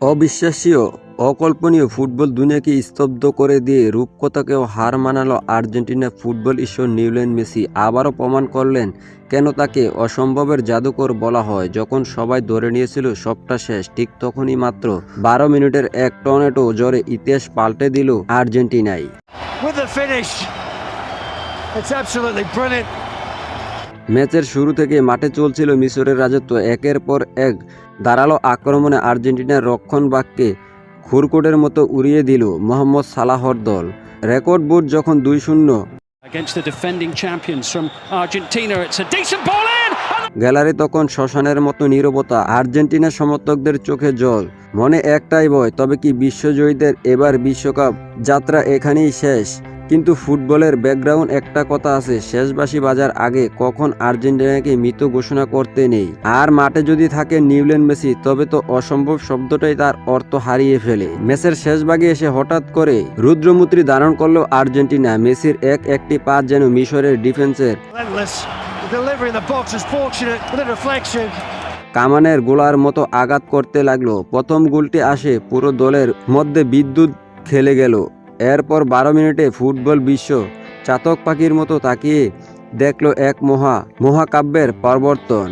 অবিশ্বাস্য, অকল্পনীয় ফুটবল দুনিয়াকে স্তব্ধ করে দিয়ে রূপকথাকেও হার মানালো আর্জেন্টিনা ফুটবল ঈশ্বর লিওনেল মেসি। আবারও প্রমাণ করলেন কেন তাকে অসম্ভবের জাদুকর বলা হয়। যখন সবাই ধরে নিয়েছিল সবটা শেষ, ঠিক তখনই মাত্র 12 মিনিটের এক টর্নেডো ঝড়ে ইতিহাস পাল্টে দিল আর্জেন্টিনায়। ম্যাচের শুরু থেকে মাঠে চলছিল মিশরের রাজত্ব। একের পর এক ধারালো আক্রমণে আর্জেন্টিনার রক্ষণভাগকে খুরকুটের মতো উড়িয়ে দিল মোহাম্মদ সালাহর দল। রেকর্ড বোর্ড যখন 2-0 গ্যালারি, তখন শ্মশানের মতো নীরবতা, আর্জেন্টিনা সমর্থকদের চোখে জল, মনে একটাই ভয়, তবে কি বিশ্বজয়ীদের এবার বিশ্বকাপ যাত্রা এখানেই শেষ? কিন্তু ফুটবলের ব্যাকগ্রাউন্ড একটা কথা আছে, শেষবাসী বাজার আগে কখন আর্জেন্টিনাকে মৃত ঘোষণা করতে নেই। আর মাঠে যদি থাকে লিওনেল মেসি, তবে তো অসম্ভব শব্দটাই তার অর্থ হারিয়ে ফেলে। ম্যাচের শেষ ভাগে এসে হঠাৎ করে রুদ্রমূর্তি ধারণ করলো আর্জেন্টিনা। মেসির একটি পাস যেন মিশরের ডিফেন্সের কামানের গোলার মতো আঘাত করতে লাগলো। প্রথম গোলটি আসে, পুরো দলের মধ্যে বিদ্যুৎ খেলে গেল। এরপর 12 মিনিটে ফুটবল বিশ্ব চাতক পাখির মতো তাকিয়ে দেখলো এক মহাকাব্যের প্রবর্তন।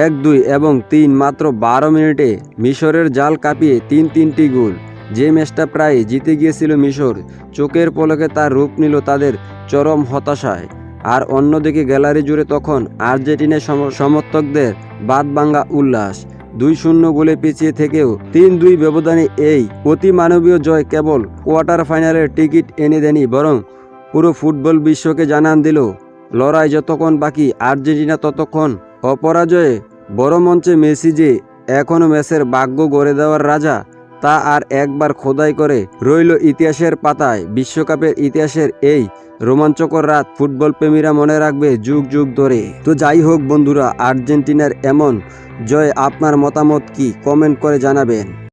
1, 2 এবং 3 মাত্র 12 মিনিটে মিশরের জাল কাঁপিয়ে তিনটি গোল। যে ম্যাচটা প্রায় জিতে গিয়েছিল মিশর, চোখের পলকে তার রূপ নিল তাদের চরম হতাশায়। আর অন্যদিকে গ্যালারি জুড়ে তখন আর্জেন্টিনার সমর্থকদের বাঁধভাঙা উল্লাস। 2-0 গোলে পিছিয়ে থেকেও 3-2 ব্যবধানে এই অতিমানবীয় জয় কেবল কোয়ার্টার ফাইনালের টিকিট এনে দেয়নি, বরং পুরো ফুটবল বিশ্বকে জানান দিল লড়াই যতক্ষণ বাকি, আর্জেন্টিনা ততক্ষণ অপরাজয়ে। বড় মঞ্চে মেসি যে এখনও ম্যাচের ভাগ্য গড়ে দেওয়ার রাজা, তা আর একবার খোদাই করে রইল ইতিহাসের পাতায়। বিশ্বকাপের ইতিহাসের এই রোমাঞ্চকর রাত ফুটবল প্রেমীরা মনে রাখবে যুগ যুগ ধরে। তো যাই হোক বন্ধুরা, আর্জেন্টিনার এমন জয় আপনার মতামত কি? কমেন্ট করে জানাবেন।